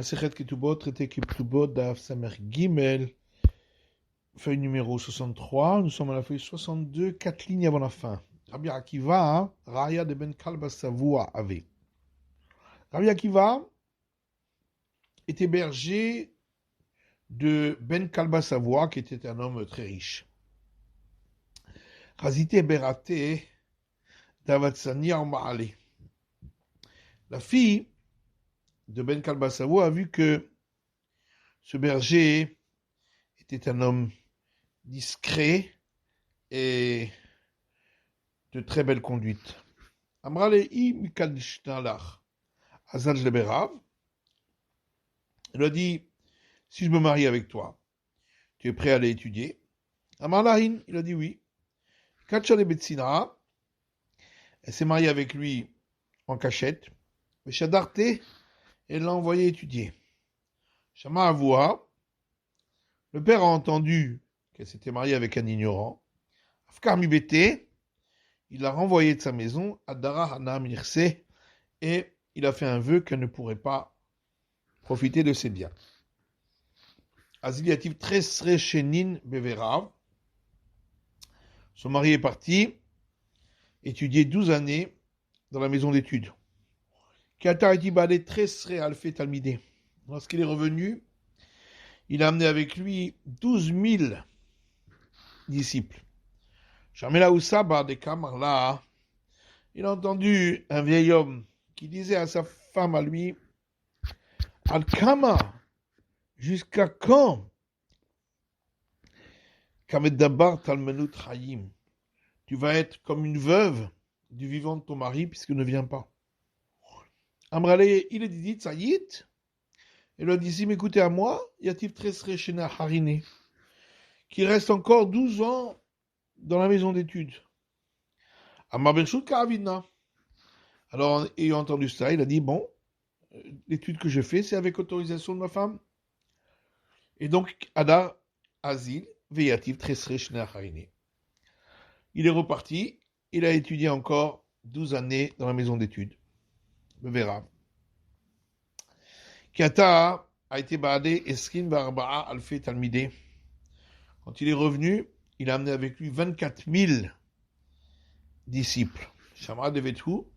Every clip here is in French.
Masechet Ketubot, traité Ketubot, Daf Samer Gimel, feuille numéro 63. Nous sommes à la feuille 62, 4 lignes avant la fin. Rabbi Akiva, Raya de Ben Kalba Savoua avait. Rabbi Akiva était berger de Ben Kalba Savoua, qui était un homme très riche. Razité Berate Davatsani Maale. La fille de Ben Kalba Savoua a vu que ce berger était un homme discret et de très belle conduite. Amralehi Mikadishtalach Azal Leberav. Elle a dit, si je me marie avec toi, tu es prêt à aller étudier? Amalahin, il a dit oui. Kachale Betsina, elle s'est mariée avec lui en cachette. Shadarte, elle l'a envoyé étudier. Shama Avoua, le père a entendu qu'elle s'était mariée avec un ignorant. Afkar Mibete, il l'a renvoyée de sa maison, Adara Hana Mirse, et il a fait un vœu qu'elle ne pourrait pas profiter de ses biens. Aziliativ Tresre Shenin Beverav. Son mari est parti étudier 12 années dans la maison d'études. Kata Etibale Tresre Alfe Talmide. Lorsqu'il est revenu, il a amené avec lui 12 000 disciples. Shamela Oussaba de Kamarla, il a entendu un vieil homme qui disait à sa femme, à lui, Al-Kama, jusqu'à quand Kamedabar Talmenut Hayim, tu vas être comme une veuve du vivant de ton mari puisqu'il ne vient pas. Amrale, il est dit, Sayit, et lui a dit, si m'écoutez à moi, Yatif Tresre Shena Harine, qu'il reste encore 12 ans dans la maison d'études. Amar Bershut Karavina. Alors, ayant entendu ça, il a dit, bon, l'étude que je fais, c'est avec autorisation de ma femme. Et donc, Adar Azil, Veyativ Tresre Shena Harine. Il est reparti, il a étudié encore 12 années dans la maison d'études. Le verra. Kiata a été baadé Eskin Barba'a Alfe Talmide. Quand il est revenu, il a amené avec lui 24 000 disciples. Shamra de Vetou,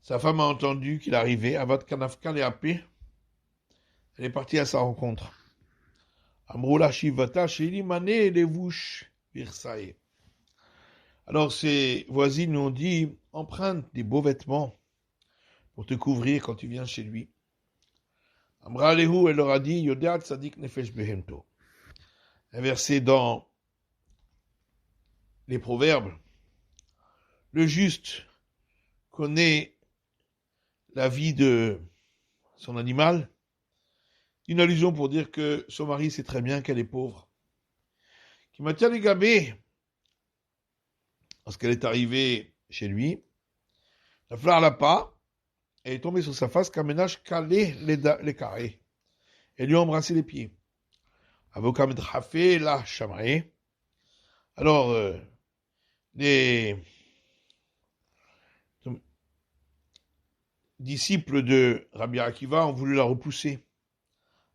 sa femme a entendu qu'il arrivait. Avat Kanafka le Apé. Elle est partie à sa rencontre. Amroula Shivata Shelimane Levouche Virsae. Alors ses voisines lui ont dit, emprunte des beaux vêtements pour te couvrir quand tu viens chez lui. Amra Lehu, elle leur a dit, Yodeat Sadik Nefesh Behemto. Un verset dans les Proverbes. Le juste connaît la vie de son animal. Une allusion pour dire que son mari sait très bien qu'elle est pauvre. Qui m'a tiré les gabés. Lorsqu'elle est arrivée chez lui, la fleur l'a pas. Elle est tombée sur sa face, Kamenach calé les carrés. Elle lui a embrassé les pieds. Avocat Medrafé, la chamaé. Alors, les disciples de Rabbi Akiva ont voulu la repousser.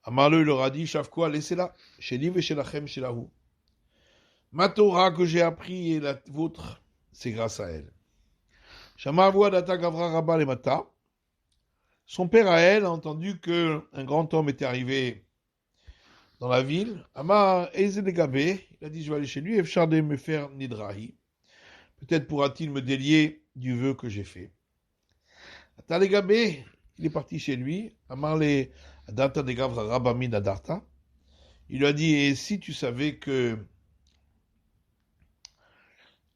Amarle leur a dit, Shavkoa, laissez-la. Chez Liv et chez Lachem, chez Lahou. Ma Torah que j'ai appris et la vôtre, c'est grâce à elle. Shama Avoua Data Gavra Rabba Lemata. Son père à elle a entendu qu'un grand homme était arrivé dans la ville. Amar Ezelegabé, il a dit, je vais aller chez lui, Efshar de me faire Nidrahi. Peut-être pourra-t-il me délier du vœu que j'ai fait. Atalegabé, il est parti chez lui. Amar le Adata de Gavra Rabbamin Adarta. Il lui a dit, et si tu savais que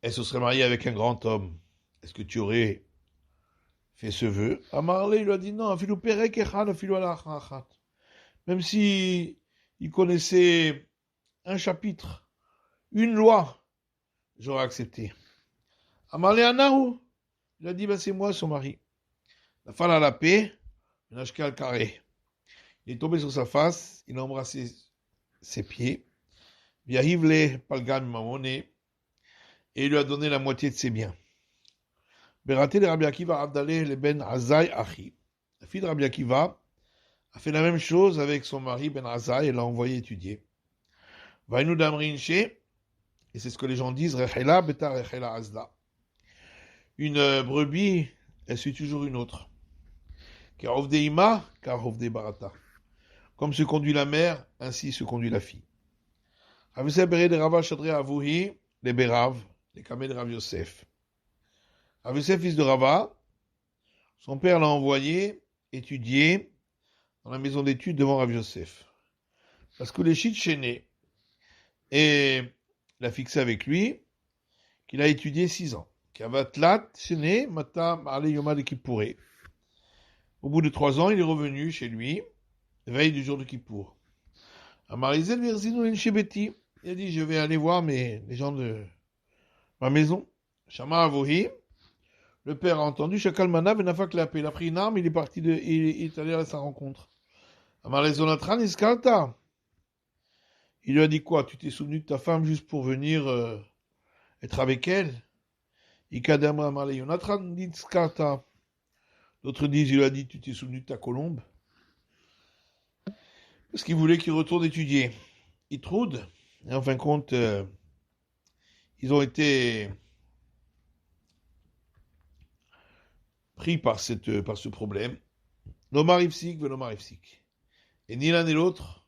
elle se serait mariée avec un grand homme, est-ce que tu aurais fait ce vœu? Amarle, il lui a dit, non, même si il connaissait un chapitre, une loi, j'aurais accepté. Amarle Anahu, il a dit, ben c'est moi son mari. La femme à la paix, un ashkal carré. Il est tombé sur sa face, il a embrassé ses pieds, Viahivle Palgam Mamone, et il lui a donné la moitié de ses biens. Beraté de Rabbi Akiva Abdaleh le ben Azai Achi. La fille de Rabbi Akiva a fait la même chose avec son mari Ben Azai et l'a envoyé étudier. Vainu Damrinche, et c'est ce que les gens disent, Rechela beta Rechela Azda. Une brebis, elle suit toujours une autre. Car Ovde Ima, car Ovde Barata. Comme se conduit la mère, ainsi se conduit la fille. Ravise Bere de Rava Shadre Avouhi, les Berav, les Kameh de Rav Yosef. Rav Yosef, fils de Rava, son père l'a envoyé étudier dans la maison d'études devant Rav Yosef. Parce que les Shit chaînés, et l'a fixé avec lui, qu'il a étudié 6 ans. Kavatlat chaîné, Mata Marle Yoma de Kippouré. Au bout de 3 ans, il est revenu chez lui, veille du jour de Kippour. Amarizel Verzino Enchebeti, il a dit, je vais aller voir les gens de ma maison. Shama Avohi, le père a entendu, Shakalmana Venafak l'a appelé, il a pris une arme, il est parti il est allé à sa rencontre. Amarizonatran Iskalta. Il lui a dit quoi? Tu t'es souvenu de ta femme juste pour venir être avec elle? Ikadamra Amarayonatran Iskalta. D'autres disent, il lui a dit, tu t'es souvenu de ta colombe? Parce qu'il voulait qu'il retourne étudier. Il troude, et en fin de compte, ils ont été pris par ce problème. L'Omar Ifsik, l'Omar Ifsik. Et ni l'un ni l'autre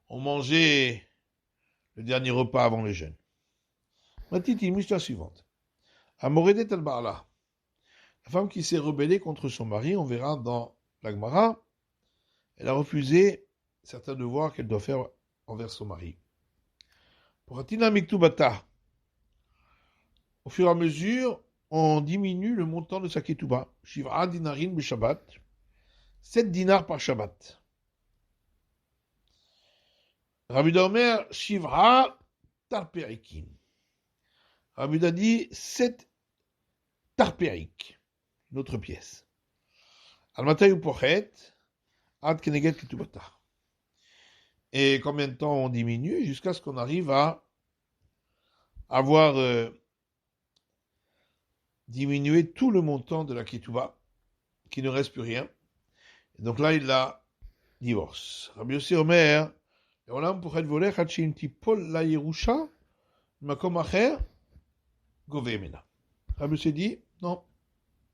ont mangé le dernier repas avant le jeûne. Matiti, l'histoire suivante. Amoredet al-Ba'ala. La femme qui s'est rebellée contre son mari, on verra dans la Gemara, elle a refusé certains devoirs qu'elle doit faire envers son mari. Pour Atina Miktubata, au fur et à mesure, on diminue le montant de sa ketouba. Shiv'a dinarin be Shabbat. 7 dinars par Shabbat. Rabbi Omer, Shiv'a tarperikin. Rabbi a dit 7 tarperik. Une autre pièce. Al-Matay ou Pochet, Ad Keneget Ketubata. Et combien de temps on diminue jusqu'à ce qu'on arrive à avoir diminué tout le montant de la Ketouba, qu'il ne reste plus rien. Et donc là, il la divorce. Rabbi Yossi Omer, Olam Pochet Volech, Ad Sheim Tipol La Yerusha, Makom Acher, Gove Mena. Rabbi Yossi dit, non,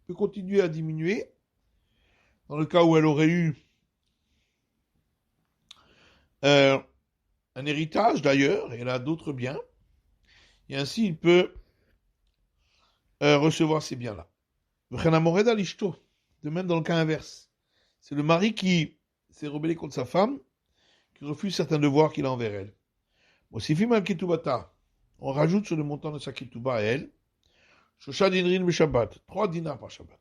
peut continuer à diminuer. Dans le cas où elle aurait eu un héritage d'ailleurs, et elle a d'autres biens, et ainsi il peut recevoir ces biens-là. De même dans le cas inverse. C'est le mari qui s'est rebellé contre sa femme, qui refuse certains devoirs qu'il a envers elle. On rajoute sur le montant de sa ketouba à elle, Shosha dinrin Shabbat, 3 dinars par Shabbat.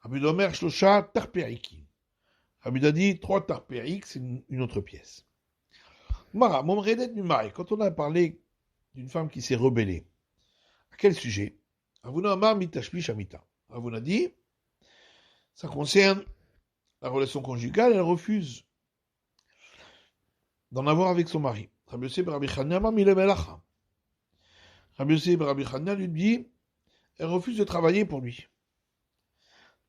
Rabbi Omer, Shosha tarperikin. Rabbi a dit 3 tarperik, c'est une autre pièce. Mara, Momredet Numai, quand on a parlé d'une femme qui s'est rebellée, à quel sujet? Avuna Amar mitashmish amita. Avuna dit, ça concerne la relation conjugale, elle refuse d'en avoir avec son mari. Rabbi Yosef Rabbi Chania Amar mile melacha. Rabbi Yosef Rabbi Chania lui dit, elle refuse de travailler pour lui.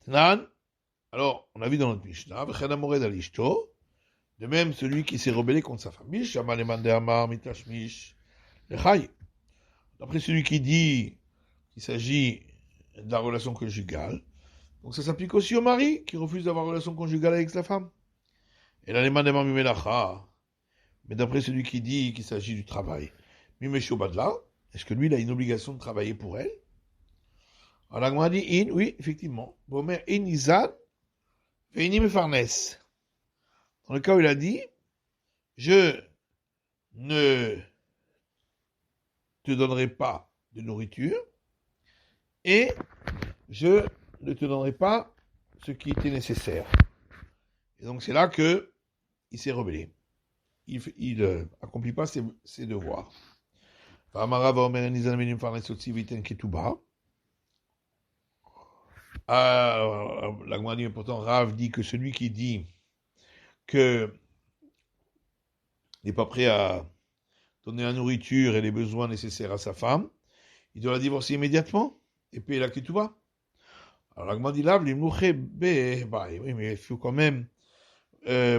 Tanan, alors, on a vu dans notre Mishnah, de même celui qui s'est rebellé contre sa femme. D'après celui qui dit qu'il s'agit de la relation conjugale, donc ça s'applique aussi au mari qui refuse d'avoir relation conjugale avec sa femme. Et là, mais d'après celui qui dit qu'il s'agit du travail, est-ce que lui, il a une obligation de travailler pour elle? Alors, on a dit, oui, effectivement. Bomer in izad, Veinim Farnes. Dans le cas où il a dit, je ne te donnerai pas de nourriture et je ne te donnerai pas ce qui était nécessaire. Et donc c'est là que il s'est rebellé. Il accomplit pas ses devoirs. La Gemara dit, pourtant, Rav dit que celui qui dit que n'est pas prêt à donner la nourriture et les besoins nécessaires à sa femme, il doit la divorcer immédiatement et payer la ketouba. Alors la Gemara dit là, oui, mais il faut quand même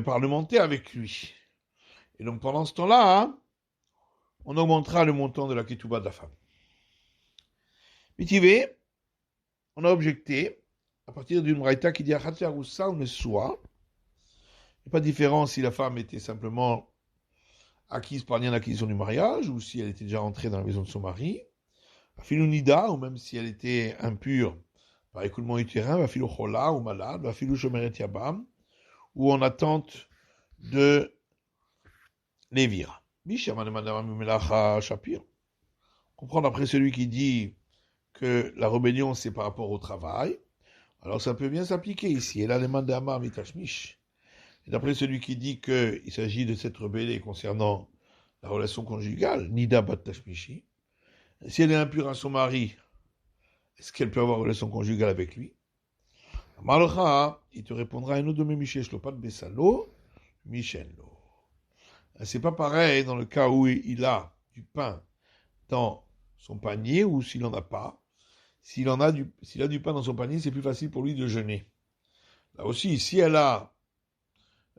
parlementer avec lui. Et donc pendant ce temps-là, hein, on augmentera le montant de la ketouba de la femme. Mitivé, on a objecté, à partir d'une braïta qui dit Achatyaroussa ou Nessoua, il n'y a pas de différence si la femme était simplement acquise par lien d'acquisition du mariage, ou si elle était déjà entrée dans la maison de son mari, Nida, ou même si elle était impure par écoulement utérin, Chola ou malade, Shomeret Yabam, ou en attente de Lévira. Shapir. Comprendre après celui qui dit que la rébellion c'est par rapport au travail, alors ça peut bien s'appliquer ici. Et là, les mandamar mitashmish. Et d'après celui qui dit qu'il s'agit de cette rebellée concernant la relation conjugale, nida bat tashmishi. Si elle est impure à son mari, est-ce qu'elle peut avoir une relation conjugale avec lui? Malcha, il te répondra un autre de mes micheshlo, pas de besalo, michenlo. C'est pas pareil dans le cas où il a du pain dans son panier ou s'il n'en a pas. S'il a du pain dans son panier, c'est plus facile pour lui de jeûner. Là aussi, si elle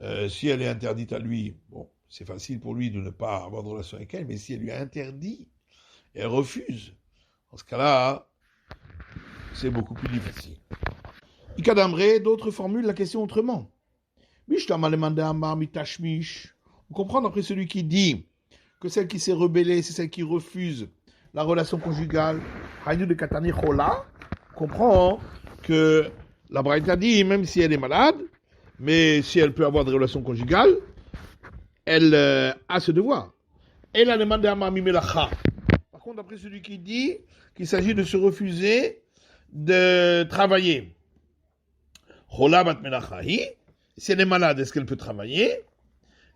est interdite à lui, bon, c'est facile pour lui de ne pas avoir de relation avec elle, mais si elle lui a interdit et elle refuse, dans ce cas-là, c'est beaucoup plus difficile. Ikadamre, d'autres formulent la question autrement. On comprend d'après celui qui dit que celle qui s'est rebellée, c'est celle qui refuse la relation conjugale. Haïdou de Katani Chola comprend que la Braïta dit, même si elle est malade, mais si elle peut avoir des relations conjugales, elle a ce devoir. Elle a demandé à Mami Melacha. Par contre, d'après celui qui dit qu'il s'agit de se refuser de travailler. Chola bat Melachahi. Si elle est malade, est-ce qu'elle peut travailler?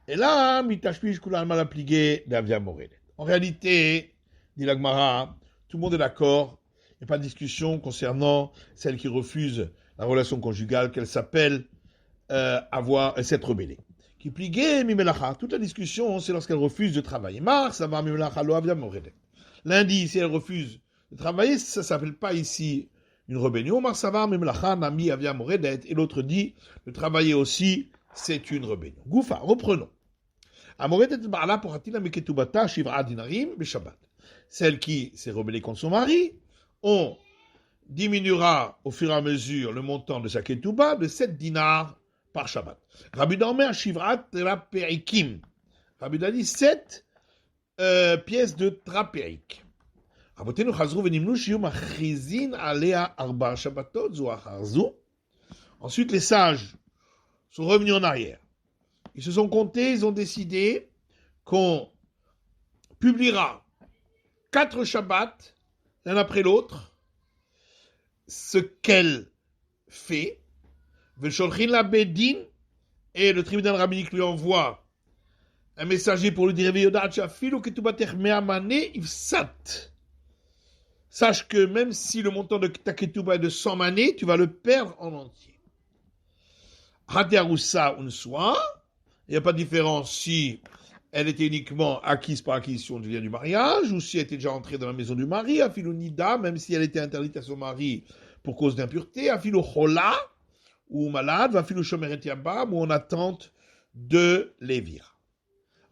Et là, mitashpish kula mal appliqué d'Avia Moredet. En réalité, dit la Gemara, tout le monde est d'accord. Il n'y a pas de discussion concernant celle qui refuse la relation conjugale, qu'elle s'appelle s'être rebellée. Qui pligue mimelacha. Toute la discussion, c'est lorsqu'elle refuse de travailler. Mars, ça va mimelacha lo Avia Moredet. Lundi, si elle refuse de travailler, ça ne s'appelle pas ici une rébellion. Mars, ça va mimelacha nami Avia Moredet. Et l'autre dit, de travailler aussi, c'est une rébellion. Goufa, reprenons. Celle qui s'est rebellée contre son mari, on diminuera au fur et à mesure le montant de sa ketouba de 7 dinars par Shabbat. Rabbi Dormer Shivrat Traperikim. Rabbi a dit 7 pièces de trapérique. Ensuite, les sages sont revenus en arrière. Ils se sont comptés, ils ont décidé qu'on publiera 4 Shabbats, l'un après l'autre, ce qu'elle fait. Et le tribunal rabbinique lui envoie un messager pour lui dire sache que même si le montant de ta ketouba est de 100 manées, tu vas le perdre en entier. Hatiaroussa unswa. Il n'y a pas de différence si elle était uniquement acquise par acquisition du lien du mariage ou si elle était déjà entrée dans la maison du mari, afilo nida, même si elle était interdite à son mari pour cause d'impureté, afilo chola ou malade, afilo shomeret yabam ou en attente de Lévira.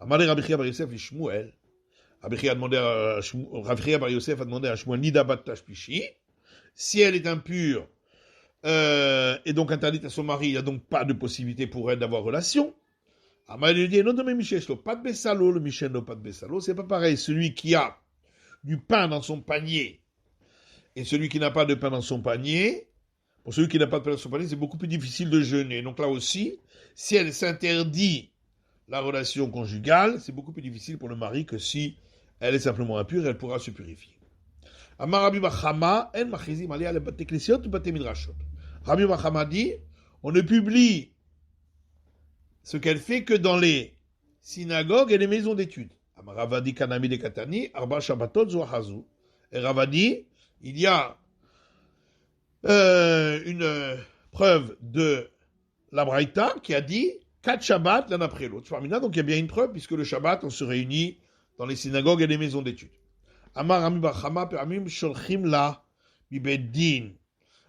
Amalé Rabbi Chia bar Yosef et Shmuel. Rabbi Chia a demandé à Shmuel nida bat tashpishi. Si elle est impure et donc interdite à son mari, il n'y a donc pas de possibilité pour elle d'avoir relation. Amal lui dit, non, mais Michel, pas de Bessalo, le Michel, pas de Bessalo, c'est pas pareil. Celui qui a du pain dans son panier et celui qui n'a pas de pain dans son panier, pour celui qui n'a pas de pain dans son panier, c'est beaucoup plus difficile de jeûner. Donc là aussi, si elle s'interdit la relation conjugale, c'est beaucoup plus difficile pour le mari que si elle est simplement impure, elle pourra se purifier. Amar Rabbi Bachama, en machizim aliyah le bate klesiot ou bate midrashot. Rabbi Bachama dit, on ne publie ce qu'elle fait que dans les synagogues et les maisons d'études. Ravadi kanami de katani, arba shabbatot zohazu. Et Ravadi, il y a une preuve de la Braïta qui a dit 4 Shabbats l'un après l'autre. Donc il y a bien une preuve puisque le Shabbat on se réunit dans les synagogues et les maisons d'études. Amar Rami Bachama pe'amim sholchim la bibeddin.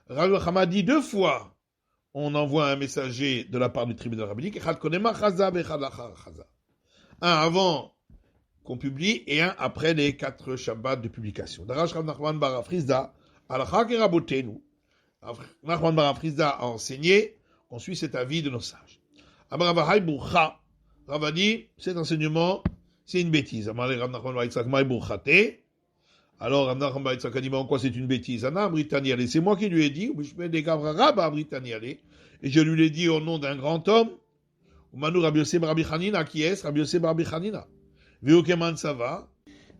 Rabbi Bachama dit 2 fois on envoie un messager de la part du tribunal rabbinique, un avant qu'on publie et un après les 4 Shabbats de publication. Darash Rav Nachman bar Afrizda, Alakha ke Rabotenu. Nachman bar Afrizda a enseigné qu'on suit cet avis de nos sages. Amar Ravahai Burcha, Rav a dit, cet enseignement, c'est une bêtise. Amar Rav Nachman bar Yitzhak Mai Burchate. Alors Rav Nachman bar Yitzhak a dit, mais en quoi c'est une bêtise? Anna Britaniale, c'est moi qui lui ai dit, ou je mets des Gavra Rabba Britaniale, et je lui l'ai dit au nom d'un grand homme, Manu Rabbi Yosef Rabbi Hanina, qui est Rabbi Yosef Rabbi Hanina. Véokeman ça va.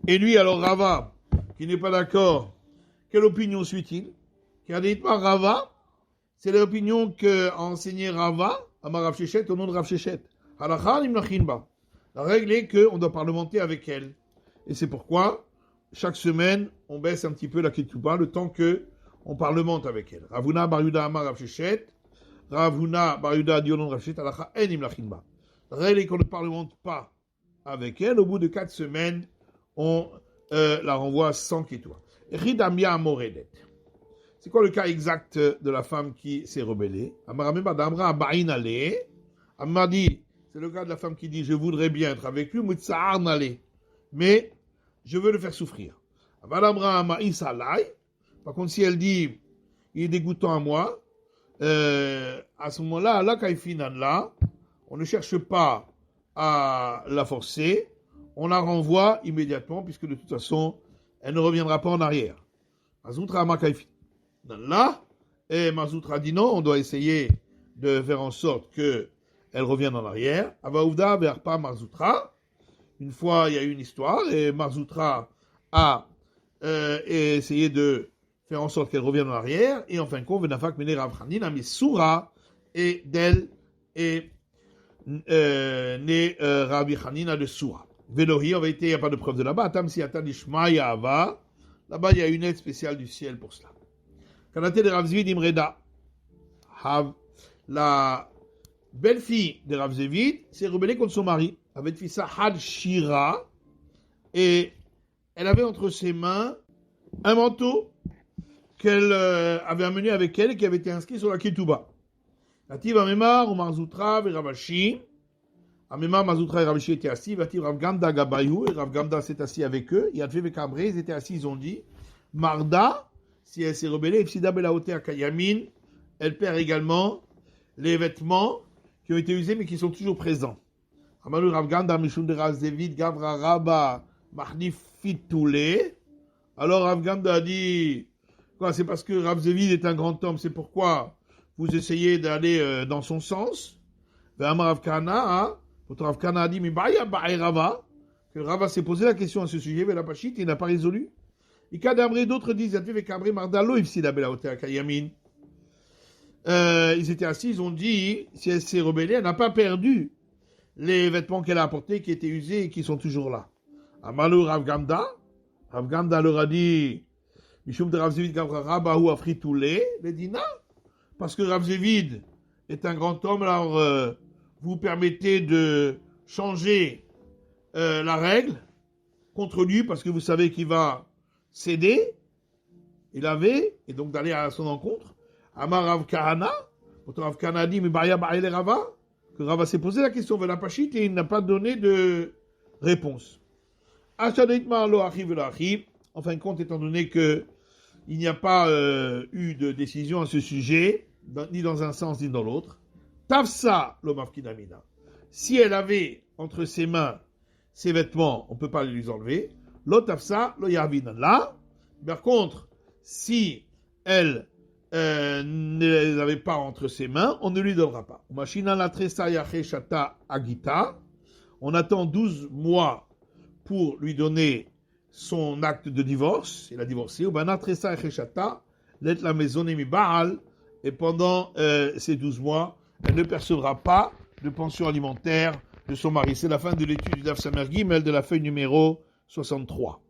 Et lui, alors Rava, qui n'est pas d'accord, quelle opinion suit-il? Qui a dit par Rava, c'est l'opinion qu'a enseigné Rava à Rav Shechet au nom de Rav Shechet. Halakha nimnachinba. La règle est qu'on doit parlementer avec elle. Et c'est pourquoi, chaque semaine, on baisse un petit peu la ketouba, le temps que on parlemente avec elle. Ravuna bar Yuda amar Rav Shechet, Ravuna bar Yuda dit au nom de Rav Shechet, halakha en nimnachinba. La règle est qu'on ne parlemente pas avec elle. Au bout de 4 semaines, on la renvoie sans ketouba. Ridamia Moredet. C'est quoi le cas exact de la femme qui s'est rebellée? Amar dit, c'est le cas de la femme qui dit, je voudrais bien être avec lui, mais je veux le faire souffrir. Par contre, si elle dit, il est dégoûtant à moi, à ce moment-là, on ne cherche pas à la forcer, on la renvoie immédiatement, puisque de toute façon, elle ne reviendra pas en arrière. Mazoutra là, et Mazoutra dit non, on doit essayer de faire en sorte qu'elle revienne en arrière. Avaouvda vers pas Mazoutra. Une fois, il y a eu une histoire, et Mazoutra a essayé de faire en sorte qu'elle revienne en arrière, et en fin de compte, Venafak Mene Rav Hanina, mais Soura, et d'elle, et né Rabbi Hanina de Soura. Velohi, en vérité, il n'y a pas de preuve de là-bas. Atam si Atan Ishmaïa Ava. Là-bas, il y a une aide spéciale du ciel pour cela. Kanate de Rav Zvid Imreda. La belle-fille de Rav Zvid s'est rebellée contre son mari. Avec fissa Had Shira. Et elle avait entre ses mains un manteau qu'elle avait amené avec elle et qui avait été inscrit sur la Ketouba. Nativ Amemar, Omar Zoutra, Ravashi. Amemar, Mazoutra et Ravashi étaient assis. Vativ Rav Gamda Gabayou. Et Rav Gamda s'est assis avec eux. Yadve Vekabré, ils étaient assis, ils ont dit Marda, si elle s'est rebellée, Ifsida Belaotea Kayamin, elle perd également les vêtements qui ont été usés mais qui sont toujours présents. Amalou Rav Gamda, Mishum de Rav Zevid, Gavra Rabba, Mahnifitoule. Alors Rav Gamda a dit quoi, c'est parce que Rav Zevid est un grand homme, c'est pourquoi vous essayez d'aller dans son sens. Rav Kana, votre Rav Kana a dit, mais Rava, que Rava s'est posé la question à ce sujet, mais la Pachit, il n'a pas résolu. D'autres disent, ils étaient assis, ils ont dit, si elle s'est rebellée, elle n'a pas perdu les vêtements qu'elle a apportés, qui étaient usés et qui sont toujours là. Amalou Rav Gamda leur a dit, Mishum de Rav Zevid Gavra Rabba ou Afritoulé, les dit non, parce que Rav Zevid est un grand homme, alors vous permettez de changer la règle contre lui, parce que vous savez qu'il va céder, et donc d'aller à son encontre. Amar Rav Kahana, votre Rav Kahana dit, mais Baya Baile Rava, que Rava s'est posé la question vers la Pachit et il n'a pas donné de réponse. En fin de compte, étant donné que il n'y a pas eu de décision à ce sujet, ni dans un sens ni dans l'autre, Tafsa l'omafkinamina. Si elle avait entre ses mains ses vêtements, on ne peut pas les lui enlever. Lo tafsa lo yarvinan. Là, par contre, si elle ne les avait pas entre ses mains, on ne lui donnera pas. Machina la tresa yache shata agita. On attend 12 mois pour lui donner son acte de divorce. Il a divorcé. Ubana tresa yache shata let la maison mi baal. Et pendant ces 12 mois, elle ne percevra pas de pension alimentaire de son mari. C'est la fin de l'étude du Daf Samer Gimel de la feuille numéro 63.